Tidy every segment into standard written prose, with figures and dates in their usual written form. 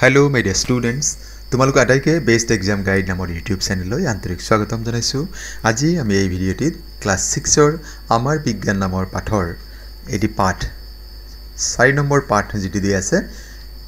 Hello my dear students, তোমালোক আটাইকে best exam guide নামৰ ইউটিউব চেনেললৈ আন্তৰিক স্বাগতম জনাইছো। আজি আমি এই ভিডিঅ'টিত ক্লাস 6 ৰ আমাৰ বিজ্ঞান নামৰ পাঠৰ এটি পাঠ 4 নম্বৰ পাঠ যেটি দি আছে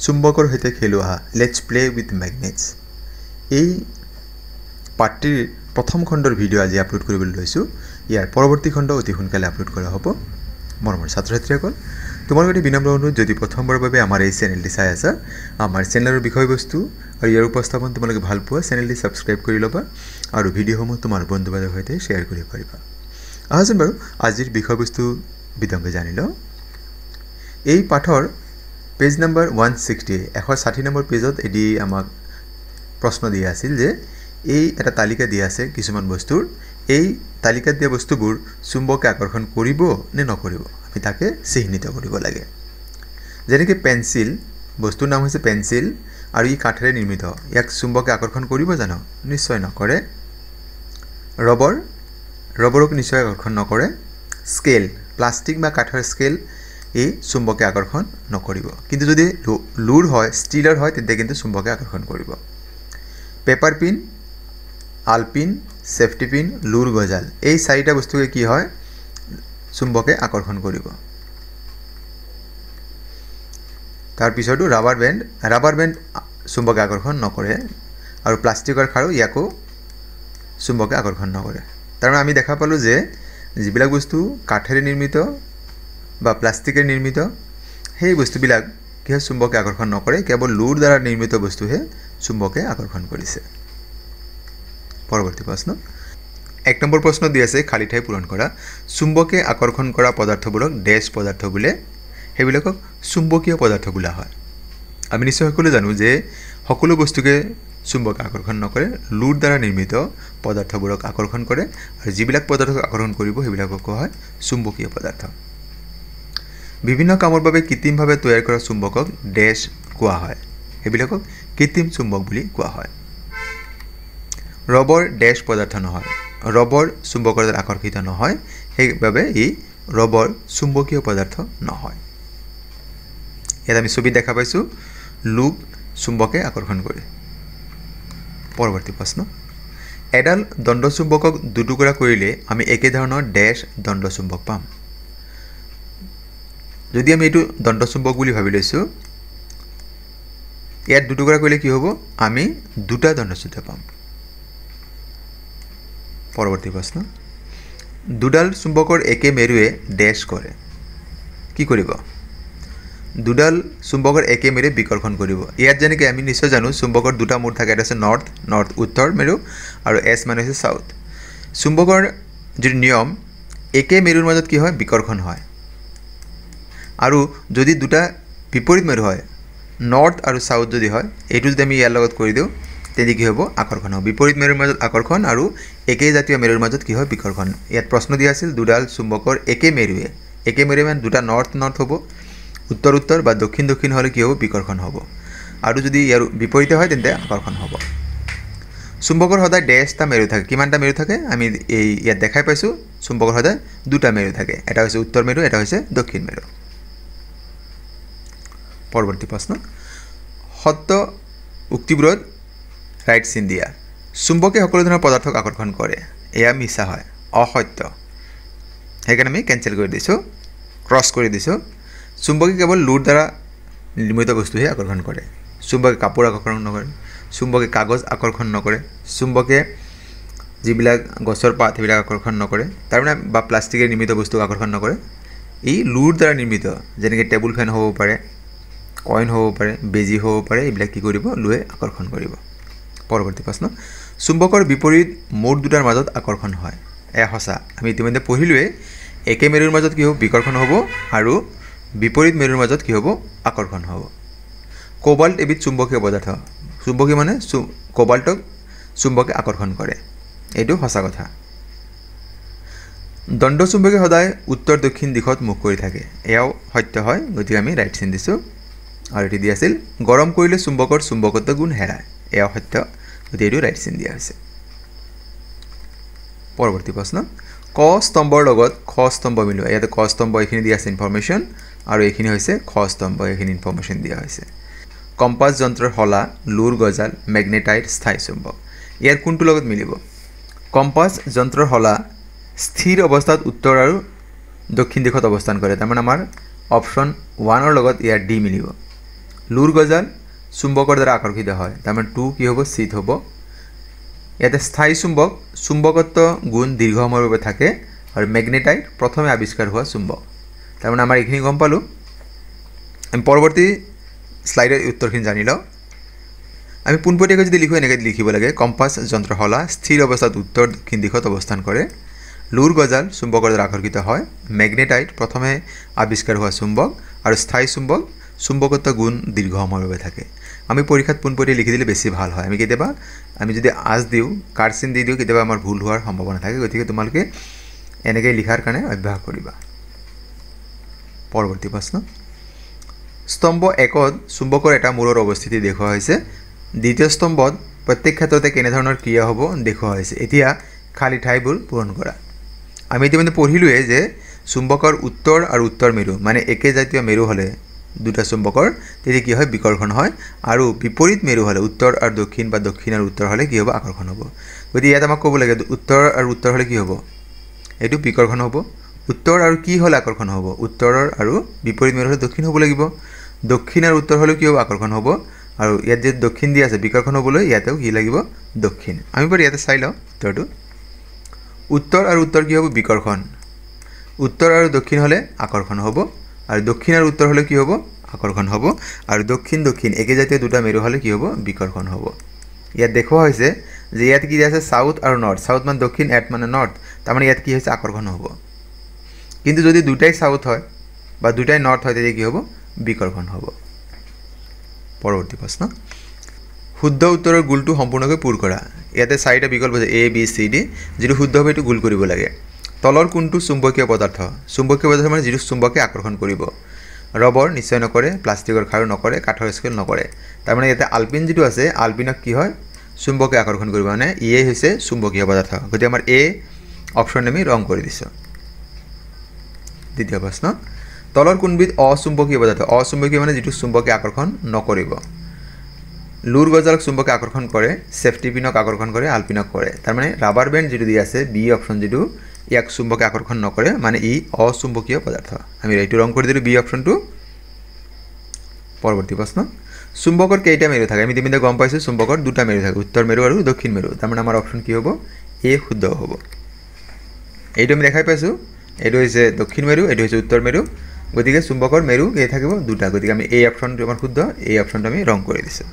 চুম্বকৰ সৈতে খেলুৱা লেটস প্লে উইথ ম্যাগনেটস। এই পাঠটিৰ প্ৰথম খণ্ডৰ ভিডিঅ' আজি আপলোড কৰিবলৈ লৈছো। ইয়াৰ পৰৱৰ্তী খণ্ড অতি সোনকালে আপলোড কৰা হ'ব। মৰমৰ ছাত্ৰ-ছাত্ৰীসকল, তোমালোকে বিনম্ৰ অনুৰোধ যদি প্ৰথমবাৰৰ বাবে আমাৰ এই চেনেলটি চাই আছা, আমাৰ চেনেলৰ বিষয়বস্তু আৰু ইয়াৰ উপস্থাপন তোমালোকে ভাল পোৱা চেনেলটি সাবস্ক্ৰাইব কৰি ল'বা আৰু ভিডিঅ'সমূহ তোমাৰ বন্ধু-বান্ধৱৰ সৈতে শ্বেয়াৰ কৰিব পাৰিবা। আহোচোন বাৰু আজিৰ বিষয়বস্তু বিতংকে জানি লওঁ। এই পাঠৰ পেজ নম্বৰ 160 নম্বৰ পেজত এডি আমাক প্ৰশ্ন দিয়া আছিল যে এই এটা তালিকা দিয়া আছে কিছুমান বস্তুৰ, এই তালিকাত দিয়া বস্তুবোৰ চুম্বকে আকৰ্ষণ কৰিব নে নকৰিব আমি তাকে চিহ্নিত কৰিব লাগে। যেনেকৈ পেন্সিল, বস্তুৰ নাম হৈছে পেন্সিল আৰু ই কাঠেৰে নিৰ্মিত, ইয়াক চুম্বকে আকৰ্ষণ কৰিব জানো? নিশ্চয় নকৰে। ৰবৰক নিশ্চয় আকৰ্ষণ নকৰে। স্কেল, প্লাষ্টিক বা কাঠৰ স্কেল এই চুম্বকে আকৰ্ষণ নকৰিব। কিন্তু যদি লুৰ হয়, ষ্টিলৰ হয়, তেতিয়া কিন্তু চুম্বকে আকৰ্ষণ কৰিব। পেপাৰ পিন, আলপিন, সেফটি পিন, লুৰ গজাল, এই চাৰিটা বস্তুকে কি হয় চুম্বকে আকৰ্ষণ কৰিব। তাৰ পিছতো ৰাবাৰ বেণ্ড চুম্বকে আকৰ্ষণ নকৰে আৰু প্লাষ্টিকৰ খাৰু ইয়াকো চুম্বকে আকৰ্ষণ নকৰে। তাৰমানে আমি দেখা পালোঁ যে যিবিলাক বস্তু কাঠেৰে নিৰ্মিত বা প্লাষ্টিকেৰে নিৰ্মিত সেই বস্তুবিলাক কি হয় চুম্বকে আকৰ্ষণ নকৰে, কেৱল লুৰ দ্বাৰা নিৰ্মিত বস্তুহে চুম্বকে আকৰ্ষণ কৰিছে। পৰৱৰ্তী প্ৰশ্ন 1 নম্বৰ প্ৰশ্ন দি আছে খালী ঠাই পূৰণ কৰা। চুম্বকে আকৰ্ষণ কৰা পদাৰ্থবোৰক ডেছ পদাৰ্থ বোলে, সেইবিলাকক চুম্বকীয় পদাৰ্থ বোলা হয়। আমি নিশ্চয় সকলোৱে জানো যে সকলো বস্তুকে চুম্বকে আকৰ্ষণ নকৰে, লুৰ দ্বাৰা নিৰ্মিত পদাৰ্থবোৰক আকৰ্ষণ কৰে আৰু যিবিলাক পদাৰ্থক আকৰ্ষণ কৰিব সেইবিলাকক কোৱা হয় চুম্বকীয় পদাৰ্থ। বিভিন্ন কামৰ বাবে কৃত্ৰিমভাৱে তৈয়াৰ কৰা চুম্বকক ডেছ কোৱা হয়, সেইবিলাকক কৃত্ৰিম চুম্বক বুলি কোৱা হয়। ৰবৰ ডেছ পদাৰ্থ নহয়, ৰবৰ চুম্বকৰ দ্বাৰা আকৰ্ষিত নহয়, সেইবাবে ই ৰবৰ চুম্বকীয় পদাৰ্থ নহয়। ইয়াত আমি ছবি দেখা পাইছোঁ লুক চুম্বকে আকৰ্ষণ কৰে। পৰৱৰ্তী প্ৰশ্ন, এডাল দণ্ডচুম্বকক দুটুকুৰা কৰিলে আমি একে ধৰণৰ ডেছ দণ্ডচুম্বক পাম। যদি আমি এইটো দণ্ডচুম্বক বুলি ভাবি লৈছোঁ, ইয়াত দুটুকুৰা কৰিলে কি হ'ব? আমি দুটা দণ্ডচুম্বক পাম। পৰৱৰ্তী প্ৰশ্ন, দুডাল চুম্বকৰ একে মেৰুৱে ডেছ কৰে, কি কৰিব? দুডাল চুম্বকৰ একে মেৰুৱে বিকৰ্ষণ কৰিব। ইয়াত যেনেকৈ আমি নিশ্চয় জানো চুম্বকৰ দুটা মূৰ থাকে, এটা হৈছে নৰ্থ উত্তৰ মেৰু আৰু এছ মানে হৈছে চাউথ। চুম্বকৰ যিটো নিয়ম, একে মেৰুৰ মাজত কি হয়? বিকৰ্ষণ হয়। আৰু যদি দুটা বিপৰীত মেৰু হয়, নৰ্থ আৰু চাউথ যদি হয়, এইটো যদি আমি ইয়াৰ লগত কৰি দিওঁ তেতিয়া কি হ'ব? আকৰ্ষণ হ'ব। বিপৰীত মেৰুৰ মাজত আকৰ্ষণ আৰু একে জাতীয় মেৰুৰ মাজত কি হয়? বিকৰ্ষণ। ইয়াত প্ৰশ্ন দিয়া আছিল দুডাল চুম্বকৰ একে মেৰুৱে মানে দুটা নৰ্থ হ'ব, উত্তৰ বা দক্ষিণ হ'লে কি হ'ব? বিকৰ্ষণ হ'ব। আৰু যদি ইয়াৰ বিপৰীতে হয় তেন্তে আকৰ্ষণ হ'ব। চুম্বকৰ সদায় ডেছটা মেৰু থাকে। কিমানটা মেৰু থাকে? আমি এই ইয়াত দেখাই পাইছোঁ চুম্বকৰ সদায় দুটা মেৰু থাকে, এটা হৈছে উত্তৰ মেৰু, এটা হৈছে দক্ষিণ মেৰু। পৰৱৰ্তী প্ৰশ্ন, সত্য উক্তিবোৰত ৰাইট চিন দিয়া। চুম্বকে সকলো ধৰণৰ পদাৰ্থক আকৰ্ষণ কৰে, এয়া মিছা হয়, অসত্য। সেইকাৰণে আমি কেঞ্চেল কৰি দিছোঁ, ক্ৰছ কৰি দিছোঁ। চুম্বকে কেৱল লুৰ দ্বাৰা নিৰ্মিত বস্তুহে আকৰ্ষণ কৰে। চুম্বকে কাপোৰ আকৰ্ষণ নকৰে, চুম্বকে কাগজ আকৰ্ষণ নকৰে, চুম্বকে যিবিলাক গছৰ পাত সেইবিলাক আকৰ্ষণ নকৰে, তাৰমানে বা প্লাষ্টিকেৰে নিৰ্মিত বস্তুক আকৰ্ষণ নকৰে। এই লুৰ দ্বাৰা নিৰ্মিত যেনেকৈ টেবুল ফেন হ'ব পাৰে, কইন হ'ব পাৰে, বেজী হ'ব পাৰে, এইবিলাক কি কৰিব? লুৱে আকৰ্ষণ কৰিব। পৰৱৰ্তী প্ৰশ্ন, চুম্বকৰ বিপৰীত মূৰ দুটাৰ মাজত আকৰ্ষণ হয়, এয়া সঁচা। আমি ইতিমধ্যে পঢ়িলোৱে একে মেৰুৰ মাজত কি হ'ব? বিকৰ্ষণ হ'ব আৰু বিপৰীত মেৰুৰ মাজত কি হ'ব? আকৰ্ষণ হ'ব। কোবাল্ট এবিধ চুম্বকীয় পদাৰ্থ, চুম্বকী মানে কোবাল্টক চুম্বকে আকৰ্ষণ কৰে, এইটো সঁচা কথা। দণ্ডচুম্বকে সদায় উত্তৰ দক্ষিণ দিশত মুখ কৰি থাকে, এয়াও সত্য হয়, গতিকে আমি ৰাইট চিন দিছোঁ। আৰু এটি দি আছিল গৰম কৰিলে চুম্বকৰ চুম্বকত্ব গুণ হেৰায়, এয়াও সত্য, গতিকে এইটো ৰাইট চিন দিয়া হৈছে। পৰৱৰ্তী প্ৰশ্ন, ক স্তম্ভৰ লগত খ স্তম্ভ মিলোৱা। ইয়াতে ক স্তম্ভ এইখিনি দিয়া আছে ইনফৰমেশ্যন আৰু এইখিনি হৈছে খ স্তম্ভ, এইখিনি ইনফৰমেশ্যন দিয়া হৈছে। কম্পাছ যন্ত্ৰৰ হলা লুৰ গজাল মেগনেটাইট স্থায়ী চুম্বক ইয়াৰ কোনটো লগত মিলিব কম্পাছ যন্ত্ৰৰ হলা স্থিৰ অৱস্থাত উত্তৰ আৰু দক্ষিণ দিশত অৱস্থান কৰে তাৰমানে আমাৰ অপশ্যন 1 ৰ লগত ইয়াৰ ডি মিলিব লুৰ গজাল চুম্বকৰ দ্বাৰা আকৰ্ষিত হয় তাৰমানে 2 কি হ'ব চিত হ'ব ইয়াতে স্থায়ী চুম্বক চুম্বকত্ব গুণ দীৰ্ঘ সময়ৰ বাবে থাকে আৰু মেগনেটাইট প্ৰথমে আৱিষ্কাৰ হোৱা চুম্বক তাৰমানে আমাৰ এইখিনি গম পালো আমি পৰৱৰ্তী স্লাইডৰ উত্তৰখিনি জানি লওঁ আমি পোনপটীয়াকৈ যদি লিখো এনেকৈ লিখিব লাগে কম্পাছ যন্ত্ৰৰ হলা স্থিৰ অৱস্থাত উত্তৰ দক্ষিণ দিশত অৱস্থান কৰে লুৰ গজাল চুম্বকৰ দ্বাৰা আকৰ্ষিত হয় মেগনেটাইট প্ৰথমে আৱিষ্কাৰ হোৱা চুম্বক আৰু স্থায়ী চুম্বক চুম্বকত্ব গুণ দীৰ্ঘ সময়ৰ বাবে থাকে আমি পৰীক্ষাত পোনপটীয়া লিখি দিলে বেছি ভাল হয় আমি কেতিয়াবা আমি যদি আজ দিওঁ কাৰ্চিন দি দিওঁ কেতিয়াবা আমাৰ ভুল হোৱাৰ সম্ভাৱনা থাকে গতিকে তোমালোকে এনেকৈ লিখাৰ কাৰণে অভ্যাস কৰিবা পৰৱৰ্তী প্ৰশ্ন স্তম্ভ 1ত চুম্বকৰ এটা মূৰৰ অৱস্থিতি দেখুওৱা হৈছে দ্বিতীয় স্তম্ভত প্ৰত্যেক ক্ষেত্ৰতে কেনে ধৰণৰ ক্ৰিয়া হ'ব দেখুওৱা হৈছে এতিয়া খালি ঠাইবোৰ পূৰণ কৰা আমি ইতিমধ্যে পঢ়িলোৱে যে চুম্বকৰ উত্তৰ আৰু উত্তৰ মেৰু মানে একে জাতীয় মেৰু হ'লে দুটা চুম্বকৰ তেতিয়া কি হয় বিকৰ্ষণ হয় আৰু বিপৰীত মেৰু হ'লে উত্তৰ আৰু দক্ষিণ বা দক্ষিণ আৰু উত্তৰ হ'লে কি হ'ব আকৰ্ষণ হ'ব গতিকে ইয়াত আমাক ক'ব লাগে উত্তৰ আৰু উত্তৰ হ'লে কি হ'ব এইটো বিকৰ্ষণ হ'ব উত্তৰ আৰু কি হ'লে আকৰ্ষণ হ'ব উত্তৰৰ আৰু বিপৰীত মেৰু হ'লে দক্ষিণ হ'ব লাগিব দক্ষিণ আৰু উত্তৰ হ'লে কি হ'ব আকৰ্ষণ হ'ব আৰু ইয়াত যে দক্ষিণ দি আছে বিকৰ্ষণ হ'বলৈ ইয়াতেও কি লাগিব দক্ষিণ আমি বাৰু ইয়াতে চাই লওঁ উত্তৰটো উত্তৰ আৰু উত্তৰ কি হ'ব বিকৰ্ষণ উত্তৰ আৰু দক্ষিণ হ'লে আকৰ্ষণ হ'ব আৰু দক্ষিণ আৰু উত্তৰ হ'লে কি হ'ব আকৰ্ষণ হ'ব আৰু দক্ষিণ দক্ষিণ একে জাতীয় দুটা মেৰু হ'লে কি হ'ব বিকৰ্ষণ হ'ব ইয়াত দেখুওৱা হৈছে যে ইয়াত কি আছে সাউথ আৰু নৰ্থ সাউথ মানে দক্ষিণ এট মানে নৰ্থ তাৰমানে ইয়াত কি হৈছে আকৰ্ষণ হ'ব কিন্তু যদি দুটাই সাউথ হয় বা দুটাই নৰ্থ হয় তেতিয়া কি হ'ব বিকৰ্ষণ হ'ব পৰৱৰ্তী প্ৰশ্ন শুদ্ধ উত্তৰৰ গোলটো সম্পূৰ্ণকৈ পূৰ কৰা ইয়াতে চাৰিটা বিকল্প আছে এ বি চি ডি যেটো শুদ্ধ হবে এটো গোল কৰিব লাগে তলৰ কোনটো চুম্বকীয় পদাৰ্থ মানে যেটো চুম্বকে আকৰ্ষণ কৰিব ৰবৰ নিশ্চয় নকৰে প্লাষ্টিকৰ খাৰু নকৰে কাঠৰ স্কেল নকৰে তাৰমানে ইয়াতে আলপিন যেটো আছে আলপিনক কি হয় চুম্বকে আকৰ্ষণ কৰিব মানে ইয়ে হৈছে চুম্বকীয় পদাৰ্থ গতিকে আমাৰ এ অপচন আমি ৰং কৰি দিছো দ্বিতীয় প্ৰশ্ন তলৰ কোনবিধ অচুম্বকীয় পদাৰ্থ অচুম্বকীয় মানে যেটো চুম্বকে আকৰ্ষণ নকৰিব লুৰ গজালক চুম্বকে আকৰ্ষণ কৰে সেফটি পিনক আকৰ্ষণ কৰে আলপিনক কৰে তাৰমানে ৰাবাৰ বেণ্ড যেটো দি আছে বি অপচন যেটো ইয়াক চুম্বকে আকৰ্ষণ নকৰে মানে ই অচুম্বকীয় পদাৰ্থ আমি এইটো ৰং কৰি দিলো বি অপচনটো পৰৱৰ্তী প্ৰশ্ন চুম্বকৰ কেইটা মেৰু থাকে আমি ইতিমধ্যে গম পাইছো চুম্বকৰ দুটা মেৰু থাকে উত্তৰ মেৰু আৰু দক্ষিণ মেৰু তাৰমানে আমাৰ অপচন কি হ'ব এ শুদ্ধ হ'ব এইটো আমি দেখাই পাইছো এইটো হৈছে দক্ষিণ মেৰু এইটো হৈছে উত্তৰ মেৰু গতিকে চুম্বকৰ মেৰু কে থাকিব দুটা গতিকে আমি এই অপচনটো আমাৰ শুদ্ধ এই অপচনটো আমি ৰং কৰি দিছো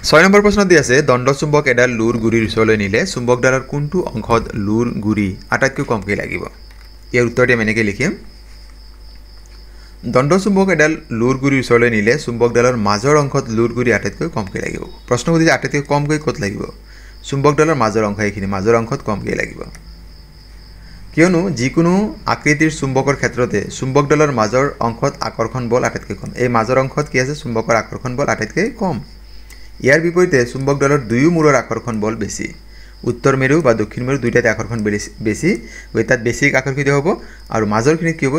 6 নম্বৰ প্ৰশ্ন দি আছে দণ্ড চুম্বক এডাল লুৰ গুৰিৰ ওচৰলৈ নিলে চুম্বকডালৰ কোনটো অংশত লুৰ গুৰি আটাইতকৈ কমকৈ লাগিব ইয়াৰ উত্তৰটো আমি এনেকৈ লিখিম দণ্ড চুম্বক এডাল লুৰ গুৰিৰ ওচৰলৈ নিলে চুম্বকডালৰ মাজৰ অংশত লুৰ গুৰি আটাইতকৈ কমকৈ লাগিব প্ৰশ্ন সুধিছে আটাইতকৈ কমকৈ ক'ত লাগিব চুম্বকডালৰ মাজৰ অংশ এইখিনি মাজৰ অংশত কমকৈ লাগিব কিয়নো যিকোনো আকৃতিৰ চুম্বকৰ ক্ষেত্ৰতে চুম্বকডালৰ মাজৰ অংশত আকৰ্ষণ বল আটাইতকৈ কম এই মাজৰ অংশত কি আছে চুম্বকৰ আকৰ্ষণ বল আটাইতকৈ কম ইয়াৰ বিপৰীতে চুম্বকডালৰ দুয়ো মূৰৰ আকৰ্ষণ বল বেছি উত্তৰ মেৰু বা দক্ষিণ মেৰু দুইটাতে আকৰ্ষণ বেছি গতিকে তাত বেছি আকৰ্ষিত হ'ব আৰু মাজৰখিনি কি হ'ব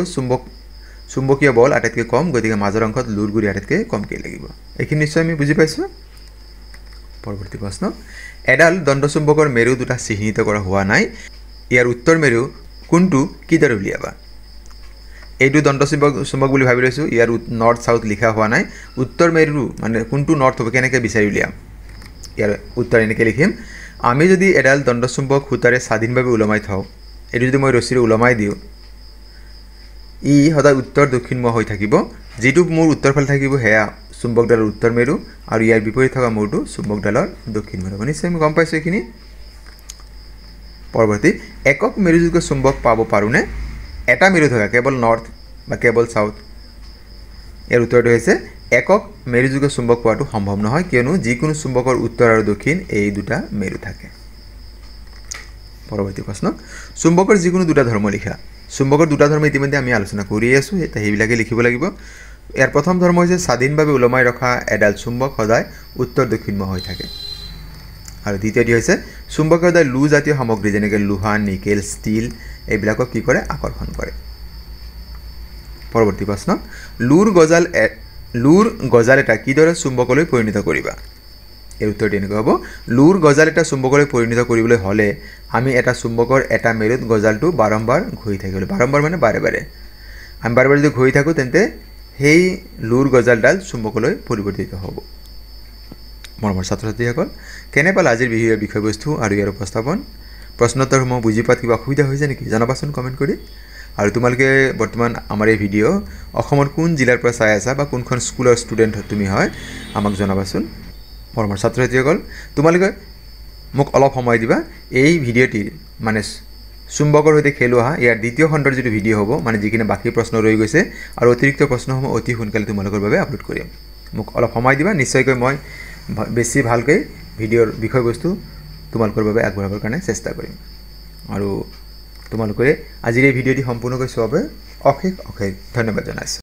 চুম্বকীয় বল আটাইতকৈ কম গতিকে মাজৰ অংশত লুৰ গুৰি আটাইতকৈ কমকৈ লাগিব এইখিনি নিশ্চয় আমি বুজি পাইছো পৰৱৰ্তী প্ৰশ্ন এডাল দণ্ড চুম্বকৰ মেৰু দুটা চিহ্নিত কৰা হোৱা নাই ইয়াৰ উত্তৰ মেৰু কোনটো কিদৰে উলিয়াবা এইটো দণ্ড চুম্বক বুলি ভাবি লৈছো ইয়াৰ নৰ্থ সাউথ লিখা হোৱা নাই উত্তৰ মেৰু মানে কোনটো নৰ্থ হ'ব কেনেকৈ বিচাৰি উলিয়াম ইয়াৰ উত্তৰ এনেকৈ লিখিম আমি যদি এডাল দণ্ড চুম্বক খুটাৰে স্বাধীনভাৱে ওলমাই থওঁ এইটো যদি মই ৰছীৰে ওলমাই দিওঁ ই সদায় উত্তৰ দক্ষিণমুখা হৈ থাকিব যেটো মোৰ উত্তৰ ফালে থাকিব হেয়া চুম্বকডালৰ উত্তৰ মেৰু আৰু ইয়াৰ বিপৰীত থকা মূৰটো চুম্বকডালৰ দক্ষিণ মেৰু নিশ্চয় আমি গম পাইছো এইখিনি পৰৱৰ্তী একক মেৰুযুক্ত চুম্বক পাব পাৰোনে এটা মেৰু থকা কেৱল নৰ্থ বা কেৱল সাউথ ইয়াৰ উত্তৰটো হৈছে একক মেৰুযুক্ত চুম্বক পোৱাটো সম্ভৱ নহয় কিয়নো যিকোনো চুম্বকৰ উত্তৰ আৰু দক্ষিণ এই দুটা মেৰু থাকে পৰৱৰ্তী প্ৰশ্ন চুম্বকৰ যিকোনো দুটা ধৰ্ম লিখা চুম্বকৰ দুটা ধৰ্ম ইতিমধ্যে আমি আলোচনা কৰি আছো এটা হেবিলাকে লিখিব লাগিব ইয়াৰ প্ৰথম ধৰ্ম হৈছে স্বাধীনভাৱে ওলমাই ৰখা এডাল চুম্বক সদায় উত্তৰ দক্ষিণমুখা হৈ থাকে আৰু দ্বিতীয়টি হৈছে চুম্বকে সদায় লু জাতীয় সামগ্ৰী যেনেকৈ লোহা নিকেল ষ্টিল এইবিলাকক কি কৰে আকৰ্ষণ কৰে পৰৱৰ্তী প্ৰশ্ন লুৰ গজাল এটা কিদৰে চুম্বকলৈ পৰিণত কৰিবা এই উত্তৰটো এনেকুৱা হ'ব লুৰ গজাল এটা চুম্বকলৈ পৰিণত কৰিবলৈ হ'লে আমি এটা চুম্বকৰ এটা মেৰুত গজালটো বাৰম্বাৰ ঘূৰি থাকিব বাৰম্বাৰ মানে বাৰে বাৰে আমি বাৰে বাৰে যদি ঘূৰি থাকোঁ তেন্তে সেই লুৰ গজালডাল চুম্বকলৈ পৰিৱৰ্তিত হ'ব মৰমৰ ছাত্ৰ ছাত্ৰীসকল কেনে পালে আজিৰ ভিডিঅ'ৰ বিষয়বস্তু আৰু ইয়াৰ উপস্থাপন প্ৰশ্নোত্তৰসমূহ বুজি পোৱাত কিবা অসুবিধা হৈছে নেকি জনাবাচোন কমেণ্ট কৰি আৰু তোমালোকে বৰ্তমান আমাৰ এই ভিডিঅ' অসমৰ কোন জিলাৰ পৰা চাই আছা বা কোনখন স্কুলৰ ষ্টুডেণ্ট তুমি হয় আমাক জনাবাচোন মৰমৰ ছাত্ৰ ছাত্ৰীসকল তোমালোকে মোক অলপ সময় দিবা এই ভিডিঅ'টিৰ মানে চুম্বকৰ সৈতে খেলোৱা ইয়াৰ দ্বিতীয় খণ্ডৰ যিটো ভিডিঅ' হ'ব মানে যিখিনি বাকী প্ৰশ্ন ৰৈ গৈছে আৰু অতিৰিক্ত প্ৰশ্নসমূহ অতি সোনকালে তোমালোকৰ বাবে আপলোড কৰিম মোক অলপ সময় দিবা নিশ্চয়কৈ মই বেছি ভালকৈ ভিডিঅ'ৰ বিষয়বস্তু তোমালোকৰ বাবে আগবঢ়াবৰ কাৰণে চেষ্টা কৰিম আৰু তোমালোকে আজিৰ এই ভিডিঅ'টি সম্পূৰ্ণকৈ চোৱাৰ বাবে অশেষ ধন্যবাদ জনাইছোঁ